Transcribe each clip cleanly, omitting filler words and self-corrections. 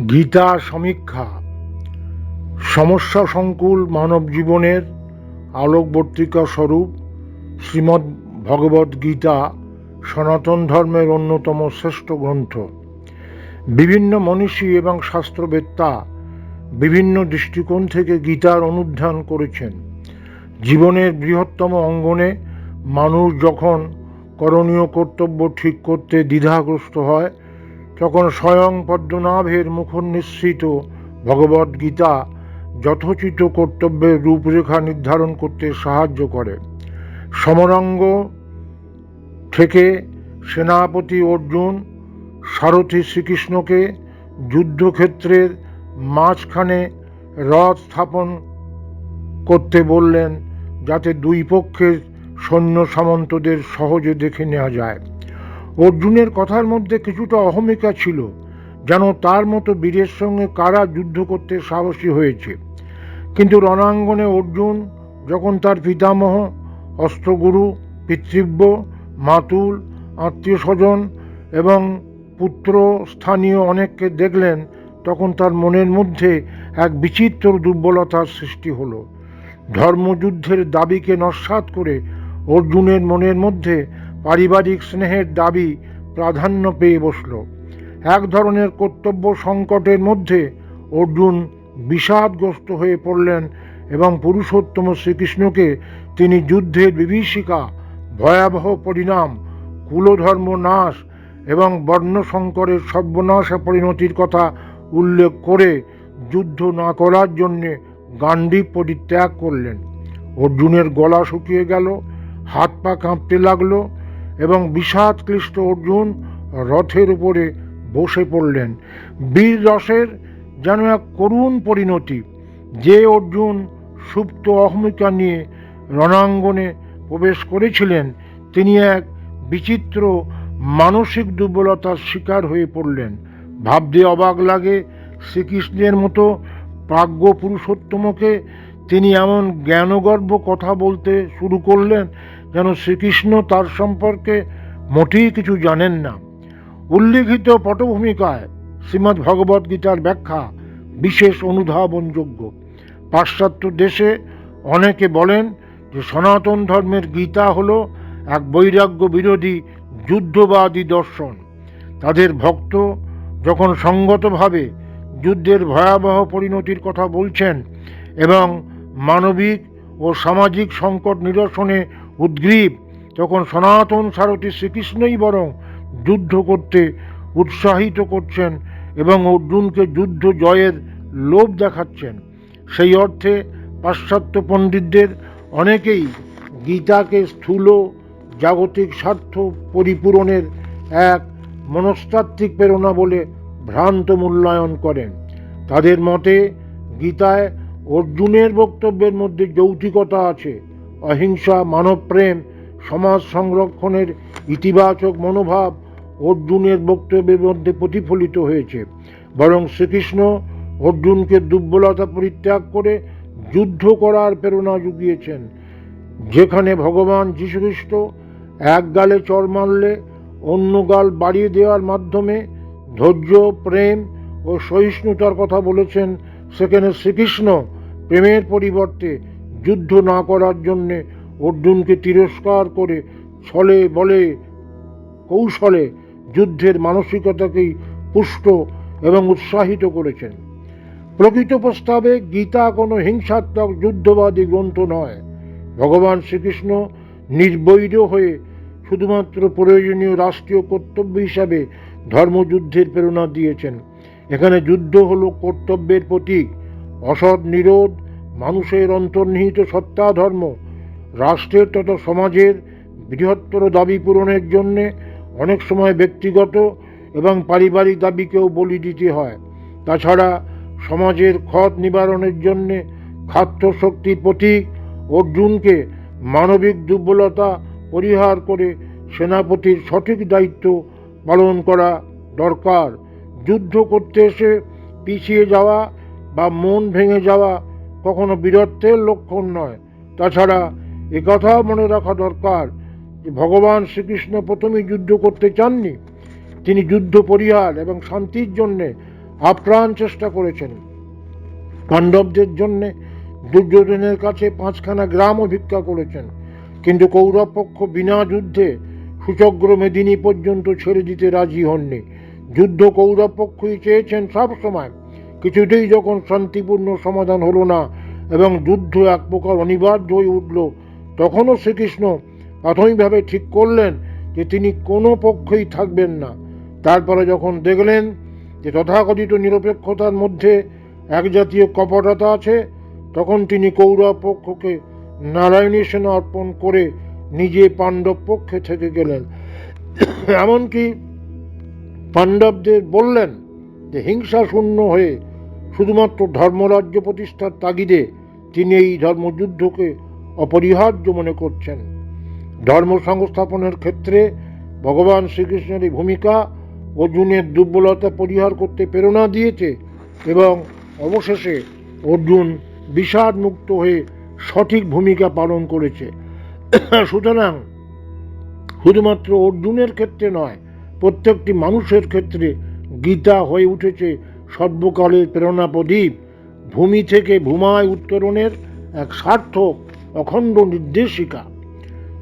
গীতা সমীক্ষা সমস্যা সংকুল মানব জীবনের আলোকবর্তিকা স্বরূপ শ্রীমদ্ ভগবদ্ গীতা সনাতন ধর্মের অন্যতম শ্রেষ্ঠ গ্রন্থ। বিভিন্ন মনীষী এবং শাস্ত্রবেত্তা বিভিন্ন দৃষ্টিকোণ থেকে গীতার অনুধ্যান করেছেন। জীবনের বৃহত্তম অঙ্গনে মানুষ যখন করণীয় কর্তব্য ঠিক করতে দ্বিধাগ্রস্ত হয়, তখন স্বয়ং পদ্মনাভের মুখনিঃসৃত ভগবদ্গীতা যথোচিত কর্তব্যের রূপরেখা নির্ধারণ করতে সাহায্য করে। সমরাঙ্গ থেকে সেনাপতি অর্জুন সারথী শ্রীকৃষ্ণকে যুদ্ধক্ষেত্রের মাঝখানে রথ স্থাপন করতে বললেন, যাতে দুই পক্ষের সৈন্য সামন্তদের সহজে দেখে নেওয়া যায়। অর্জুনের কথার মধ্যে কিছুটা অহমিকা ছিল, যেন তার মতো বীরের সঙ্গে কারা যুদ্ধ করতে সাহসী হয়েছে। কিন্তু রণাঙ্গনে অর্জুন যখন তার পিতামহ, অস্ত্রগুরু, পিতৃব্য, মাতুল, আত্মীয় স্বজন এবং পুত্র স্থানীয় অনেককে দেখলেন, তখন তার মনের মধ্যে এক বিচিত্র দুর্বলতার সৃষ্টি হলো। ধর্মযুদ্ধের দাবিকে নস্যাৎ করে অর্জুনের মনের মধ্যে পারিবারিক স্নেহের দাবি প্রাধান্য পেয়ে বসল। এক ধরনের কর্তব্য সংকটের মধ্যে অর্জুন বিষাদগ্রস্ত হয়ে পড়লেন এবং পুরুষোত্তম শ্রীকৃষ্ণকে তিনি যুদ্ধের বিভীষিকা, ভয়াবহ পরিণাম, কুলধর্ম নাশ এবং বর্ণসংকরের সর্বনাশা পরিণতির কথা উল্লেখ করে যুদ্ধ না করার জন্যে গান্ডীব পরিত্যাগ করলেন। অর্জুনের গলা শুকিয়ে গেল, হাত পা কাঁপতে লাগলো এবং বিষাদক্লিষ্ট অর্জুন রথের উপরে বসে পড়লেন। বীর রসের যেন এক করুণ পরিণতি। যে অর্জুন সুপ্ত অহমিকা নিয়ে রণাঙ্গনে প্রবেশ করেছিলেন, তিনি এক বিচিত্র মানসিক দুর্বলতার শিকার হয়ে পড়লেন। ভাবতে অবাক লাগে, শ্রীকৃষ্ণের মতো প্রাজ্ঞ পুরুষোত্তমকে তিনি এমন জ্ঞানগর্ভ কথা বলতে শুরু করলেন, যেন শ্রীকৃষ্ণ তার সম্পর্কে মোটেই কিছু জানেন না। উল্লিখিত পটভূমিকায় শ্রীমদ্ ভগবদ্গীতার ব্যাখ্যা বিশেষ অনুধাবনযোগ্য। পাশ্চাত্য দেশে অনেকে বলেন যে সনাতন ধর্মের গীতা হল এক বৈরাগ্য বিরোধী যুদ্ধবাদী দর্শন। তাদের ভক্ত যখন সঙ্গতভাবে যুদ্ধের ভয়াবহ পরিণতির কথা বলছেন এবং মানবিক ও সামাজিক সংকট নিরসনে উদ্গ্রীব, তখন সনাতন সারথী শ্রীকৃষ্ণই বরং যুদ্ধ করতে উৎসাহিত করছেন এবং অর্জুনকে যুদ্ধ জয়ের লোভ দেখাচ্ছেন। সেই অর্থে পাশ্চাত্য পণ্ডিতদের অনেকেই গীতাকে স্থূল জাগতিক স্বার্থ পরিপূরণের এক মনস্তাত্ত্বিক প্রেরণা বলে ভ্রান্ত মূল্যায়ন করেন। তাদের মতে গীতায় অর্জুনের বক্তব্যের মধ্যে যৌক্তিকতা আছে। অহিংসা, মানবপ্রেম, সমাজ সংরক্ষণের ইতিবাচক মনোভাব অর্জুনের বক্তব্যের মধ্যে প্রতিফলিত হয়েছে। বরং শ্রীকৃষ্ণ অর্জুনকে দুর্বলতা পরিত্যাগ করে যুদ্ধ করার প্রেরণা জুগিয়েছেন। যেখানে ভগবান যীশুখ্রিস্ট এক গালে চড় মারলে অন্য গাল বাড়িয়ে দেওয়ার মাধ্যমে ধৈর্য, প্রেম ও সহিষ্ণুতার কথা বলেছেন, সেখানে শ্রীকৃষ্ণ প্রেমের পরিবর্তে যুদ্ধ না করার জন্যে অর্জুনকে তিরস্কার করে ছলে বলে কৌশলে যুদ্ধের মানসিকতাকেই পুষ্ট এবং উৎসাহিত করেছেন। প্রকৃত প্রস্তাবে গীতা কোনো হিংসাত্মক যুদ্ধবাদী গ্রন্থ নয়। ভগবান শ্রীকৃষ্ণ নির্বৈর হয়ে শুধুমাত্র প্রয়োজনীয় রাষ্ট্রীয় কর্তব্য হিসাবে ধর্মযুদ্ধের প্রেরণা দিয়েছেন। এখানে যুদ্ধ হল কর্তব্যের প্রতীক। অসৎ নিরোধ মানুষের অন্তর্নিহিত সত্তা ধর্ম। রাষ্ট্রের তথা সমাজের বৃহত্তর দাবি পূরণের জন্যে অনেক সময় ব্যক্তিগত এবং পারিবারিক দাবিকেও বলি দিতে হয়। তাছাড়া সমাজের ক্ষত নিবারণের জন্যে খাদ্য শক্তির প্রতীক অর্জুনকে মানবিক দুর্বলতা পরিহার করে সেনাপতির সঠিক দায়িত্ব পালন করা দরকার। যুদ্ধ করতে এসে পিছিয়ে যাওয়া বা মন ভেঙে যাওয়া কখনো বীরত্বের লক্ষণ নয়। তাছাড়া একথাও মনে রাখা দরকার যে ভগবান শ্রীকৃষ্ণ প্রথমেই যুদ্ধ করতে চাননি। তিনি যুদ্ধ পরিহার এবং শান্তির জন্যে আপ্রাণ চেষ্টা করেছেন। পাণ্ডবদের জন্য দুর্যোধনের কাছে 5খানা গ্রামও ভিক্ষা করেছেন, কিন্তু কৌরব পক্ষ বিনা যুদ্ধে সুচগ্র মেদিনী পর্যন্ত ছেড়ে দিতে রাজি হননি। যুদ্ধ কৌরব পক্ষই চেয়েছেন সব সময়। কিছুতেই যখন শান্তিপূর্ণ সমাধান হলো না এবং যুদ্ধ এক প্রকার অনিবার্য হয়ে উঠল, তখনও শ্রীকৃষ্ণ প্রাথমিকভাবে ঠিক করলেন যে তিনি কোনো পক্ষেই থাকবেন না। তারপরে যখন দেখলেন যে তথাকথিত নিরপেক্ষতার মধ্যে এক জাতীয় কপটতা আছে, তখন তিনি কৌরব পক্ষকে নারায়ণী সেনা অর্পণ করে নিজে পাণ্ডব পক্ষে থেকে গেলেন। এমনকি পাণ্ডবদের বললেন যে হিংসা শূন্য হয়ে শুধুমাত্র ধর্মরাজ্য প্রতিষ্ঠার তাগিদে তিনি এই ধর্মযুদ্ধকে অপরিহার্য মনে করছেন। ধর্ম সংস্থাপনের ক্ষেত্রে ভগবান শ্রীকৃষ্ণের এই ভূমিকা অর্জুনের দুর্বলতা পরিহার করতে প্রেরণা দিয়েছে এবং অবশেষে অর্জুন বিষাদ মুক্ত হয়ে সঠিক ভূমিকা পালন করেছে। সুতরাং শুধুমাত্র অর্জুনের ক্ষেত্রে নয়, প্রত্যেকটি মানুষের ক্ষেত্রে গীতা হয়ে উঠেছে সর্বকালের প্রেরণা প্রদীপ, ভূমি থেকে ভূমায় উত্তরণের এক সার্থক অখণ্ড নির্দেশিকা।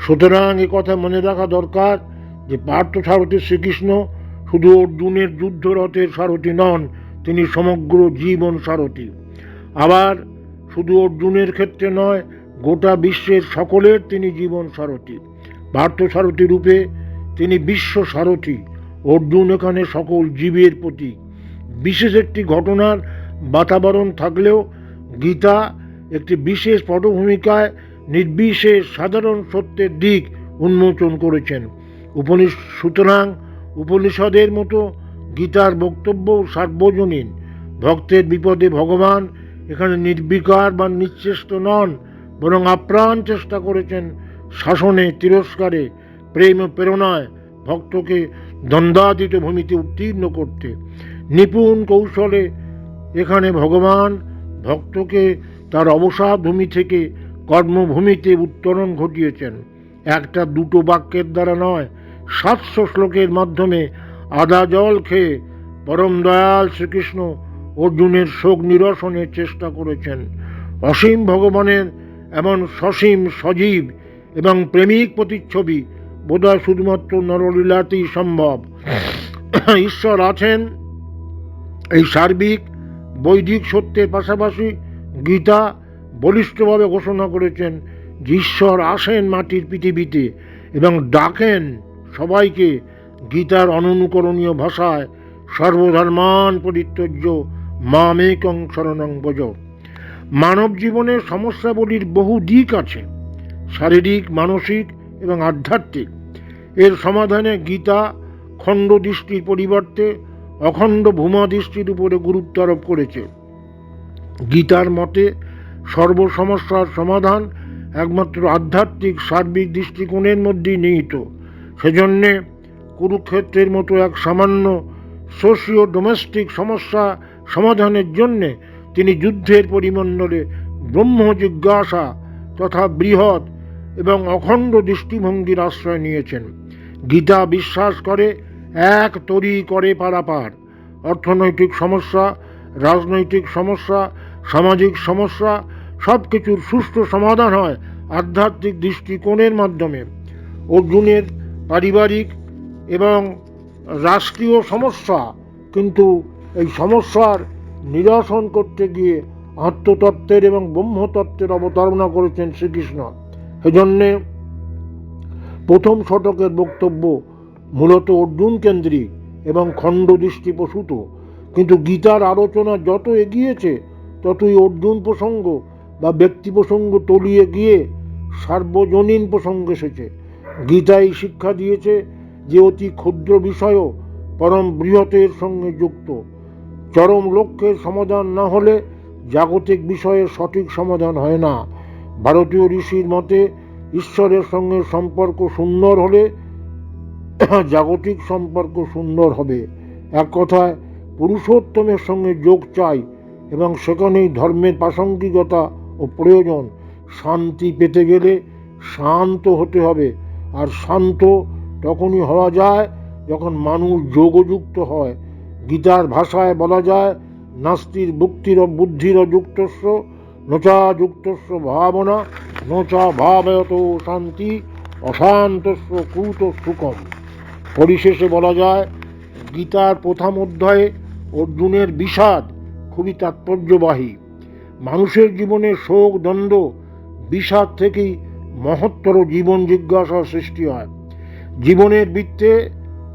সুতরাং কথা মনে রাখা দরকার যে পার্থসারথী শ্রীকৃষ্ণ শুধু অর্জুনের যুদ্ধরথের সারথী নন, তিনি সমগ্র জীবন সারথী। আবার শুধু অর্জুনের ক্ষেত্রে নয়, গোটা বিশ্বের সকলের তিনি জীবন সারথী। পার্থসারথী রূপে তিনি বিশ্ব সারথী। অর্জুন এখানে সকল জীবের প্রতীক। বিশেষ একটি ঘটনার বাতাবরণ থাকলেও গীতা একটি বিশেষ পটভূমিকায় নির্বিশেষ সাধারণ সত্যের দিক উন্মোচন করেছেন। সুতরাং উপনিষদের মতো গীতার বক্তব্য সার্বজনীন। ভক্তের বিপদে ভগবান এখানে নির্বিকার বা নিশ্চেষ্ট নন, বরং আপ্রাণ চেষ্টা করেছেন শাসনে, তিরস্কারে, প্রেম ও প্রেরণায় ভক্তকে দ্বন্দ্বাতীত ভূমিতে উত্তীর্ণ করতে। নিপুণ কৌশলে এখানে ভগবান ভক্তকে তার অবসাদ ভূমি থেকে কর্মভূমিতে উত্তরণ ঘটিয়েছেন। একটা দুটো বাক্যের দ্বারা নয়, 700 শ্লোকের মাধ্যমে আদা জল খেয়ে পরম দয়াল শ্রীকৃষ্ণ অর্জুনের শোক নিরসনের চেষ্টা করেছেন। অসীম ভগবানের এমন সসীম, সজীব এবং প্রেমিক প্রতিচ্ছবি বোধহয় শুধুমাত্র নরলীলাতেই সম্ভব। ঈশ্বর আছেন এই সার্বিক বৈদিক সত্যের পাশাপাশি গীতা বলিষ্ঠভাবে ঘোষণা করেছেন যে ঈশ্বর আসেন মাটির পৃথিবীতে এবং ডাকেন সবাইকে গীতার অননুকরণীয় ভাষায়, সর্বধর্মান পরিত্যজ্য মামেকং শরণং ব্রজ। মানব জীবনের সমস্যাবলীর বহু দিক আছে, শারীরিক, মানসিক এবং আধ্যাত্মিক। এর সমাধানে গীতা খণ্ড দৃষ্টির পরিবর্তে অখণ্ড ভূমা দৃষ্টির উপরে গুরুত্ব আরোপ করেছে। গীতার মতে সর্বসমস্যার সমাধান একমাত্র আধ্যাত্মিক সার্বিক দৃষ্টিকোণের মধ্যেই নিহিত। সেজন্যে কুরুক্ষেত্রের মতো এক সামান্য সোশিও ডোমেস্টিক সমস্যা সমাধানের জন্যে তিনি যুদ্ধের পরিমণ্ডলে ব্রহ্ম জিজ্ঞাসা তথা বৃহৎ এবং অখণ্ড দৃষ্টিভঙ্গির আশ্রয় নিয়েছেন। গীতা বিশ্বাস করে এক তরি করে পারাপার। অর্থনৈতিক সমস্যা, রাজনৈতিক সমস্যা, সামাজিক সমস্যা সব কিছুর সুষ্ঠু সমাধান হয় আধ্যাত্মিক দৃষ্টিকোণের মাধ্যমে। অর্জুনের পারিবারিক এবং রাষ্ট্রীয় সমস্যা, কিন্তু এই সমস্যার নিরসন করতে গিয়ে আত্মতত্ত্বের এবং ব্রহ্মতত্ত্বের অবতারণা করেছেন শ্রীকৃষ্ণ। সেজন্যে প্রথম শতকের বক্তব্য মূলত অর্জুন কেন্দ্রিক এবং খণ্ড দৃষ্টি প্রসূত, কিন্তু গীতার আলোচনা যত এগিয়েছে ততই অর্জুন প্রসঙ্গ বা ব্যক্তি প্রসঙ্গ তলিয়ে গিয়ে সার্বজনীন প্রসঙ্গ এসেছে। গীতাই শিক্ষা দিয়েছে যে অতি ক্ষুদ্র বিষয়ও পরম বৃহতের সঙ্গে যুক্ত। চরম লক্ষ্যের সমাধান না হলে জাগতিক বিষয়ের সঠিক সমাধান হয় না। ভারতীয় ঋষির মতে ঈশ্বরের সঙ্গে সম্পর্ক সুন্দর হলে জাগতিক সম্পর্ক সুন্দর হবে। এক কথায় পুরুষোত্তমের সঙ্গে যোগ চাই এবং সেখানেই ধর্মের প্রাসঙ্গিকতা ও প্রয়োজন। শান্তি পেতে গেলে শান্ত হতে হবে, আর শান্ত তখনই হওয়া যায় যখন মানুষ যোগযুক্ত হয়, গীতার ভাষায় বলা যায়, নাস্তির ভুক্তির বুদ্ধির যুক্তস্য নোচা যুক্তস্য ভাবনা নোচা ভাবয়ত শান্তি অশান্তস্য কুত সুখম। পরিশেষে বলা যায়, গীতার প্রথম অধ্যায়ে অর্জুনের বিষাদ খুবই তাৎপর্যবাহী। মানুষের জীবনে শোক, দ্বন্দ্ব, বিষাদ থেকেই মহত্তর জীবন জিজ্ঞাসার সৃষ্টি হয়। জীবনের বৃত্তে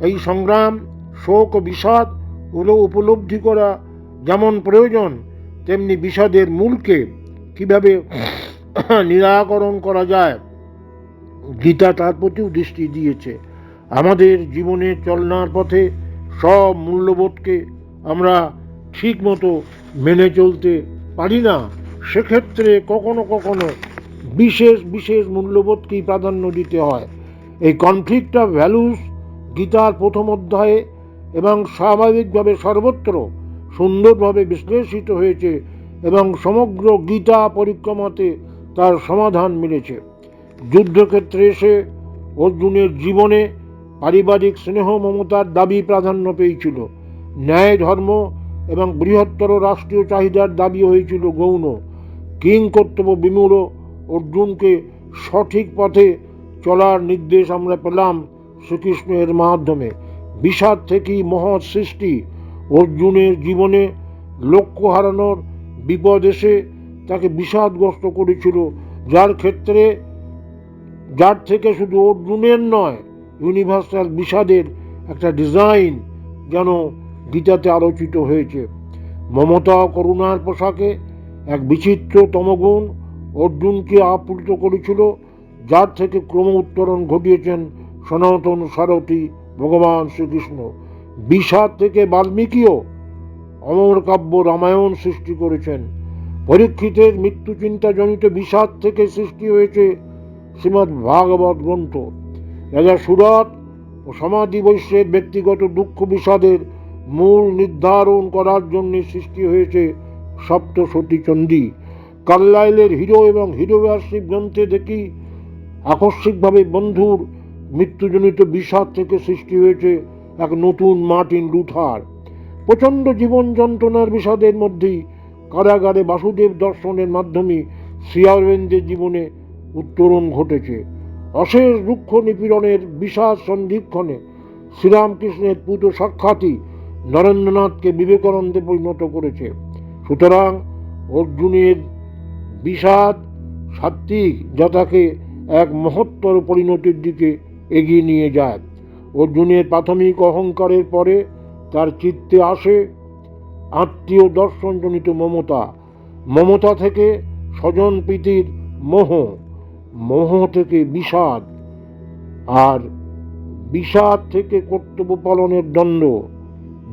এই সংগ্রাম, শোক ও বিষাদ হলো উপলব্ধি করা যেমন প্রয়োজন, তেমনি বিষাদের মূলকে কিভাবে নিরাকরণ করা যায়, গীতা তার প্রতিও দৃষ্টি দিয়েছে। আমাদের জীবনের চলনার পথে সব মূল্যবোধকে আমরা ঠিক মতো মেনে চলতে পারি না। সেক্ষেত্রে কখনো কখনো বিশেষ বিশেষ মূল্যবোধকেই প্রাধান্য দিতে হয়। এই কনফ্লিক্ট অফ ভ্যালুস গীতার প্রথম অধ্যায়ে এবং স্বাভাবিকভাবে সর্বত্র সুন্দরভাবে বিশ্লেষিত হয়েছে এবং সমগ্র গীতা পরিক্রমাতে তার সমাধান মিলেছে। যুদ্ধক্ষেত্রে এসে অর্জুনের জীবনে পারিবারিক স্নেহ মমতার দাবি প্রাধান্য পেয়েছিল, ন্যায়, ধর্ম এবং বৃহত্তর রাষ্ট্রীয় চাহিদার দাবি হয়েছিল গৌণ। কিং কর্তব্য বিমূঢ় অর্জুনকে সঠিক পথে চলার নির্দেশ আমরা পেলাম শ্রীকৃষ্ণের মাধ্যমে। বিষাদ থেকেই মহৎ সৃষ্টি। অর্জুনের জীবনে লক্ষ্য হারানোর বিপদ এসে তাকে বিষাদগ্রস্ত করেছিল, যার থেকে শুধু অর্জুনের নয়, ইউনিভার্সাল বিষাদের একটা ডিজাইন যেন গীতাতে আলোচিত হয়েছে। মমতা ও করুণার পোশাকে এক বিচিত্র তমগুণ অর্জুনকে আপ্লুত করেছিল, যার থেকে ক্রম উত্তরণ ঘটিয়েছেন সনাতন সারথী ভগবান শ্রীকৃষ্ণ। বিষাদ থেকে বাল্মীকিও অমর কাব্য রামায়ণ সৃষ্টি করেছেন। পরীক্ষিতের মৃত্যু চিন্তাজনিত বিষাদ থেকে সৃষ্টি হয়েছে শ্রীমদ্ ভাগবত গ্রন্থ। রাজা সুরত ও সমাধি বৈশ্যের ব্যক্তিগত দুঃখ বিষাদের মূল নির্ধারণ করার জন্য সৃষ্টি হয়েছে সপ্তশতী চণ্ডী। কার্লাইলের হিরো এবং হিরোয়ারশিপ গ্রন্থে দেখি আকস্মিকভাবে বন্ধুর মৃত্যুজনিত বিষাদ থেকে সৃষ্টি হয়েছে এক নতুন মার্টিন লুথার। প্রচণ্ড জীবন যন্ত্রণার বিষাদের মধ্যেই কারাগারে বাসুদেব দর্শনের মাধ্যমে শ্রী অরবিন্দের জীবনে উত্তরণ ঘটেছে। অশেষ দুঃখ নিপীড়নের বিষাদ সন্ধিক্ষণে শ্রীরামকৃষ্ণের পুত্র সাক্ষাৎই নরেন্দ্রনাথকে বিবেকানন্দে পরিণত করেছে। সুতরাং অর্জুনের বিষাদ সাত্ত্বিক, যা তাকে এক মহত্তর পরিণতির দিকে এগিয়ে নিয়ে যায়। অর্জুনের প্রাথমিক অহংকারের পরে তার চিত্তে আসে আত্মীয় দর্শনজনিত মমতা, মমতা থেকে স্বজন প্রীতির মোহ, মোহ থেকে বিষাদ, আর বিষাদ থেকে কর্তব্য পালনের দ্বন্দ্ব,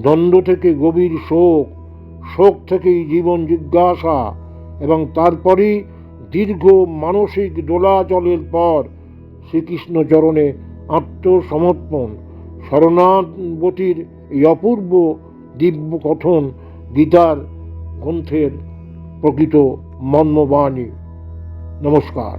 দ্বন্দ্ব থেকে গভীর শোক, শোক থেকেই জীবন জিজ্ঞাসা, এবং তারপরই দীর্ঘ মানসিক দোলাচলের পর শ্রীকৃষ্ণ চরণে আত্মসমর্পণ। শরণাগতির এই অপূর্ব দিব্য কথন গীতার গ্রন্থের প্রকৃত মর্মবাণী। নমস্কার।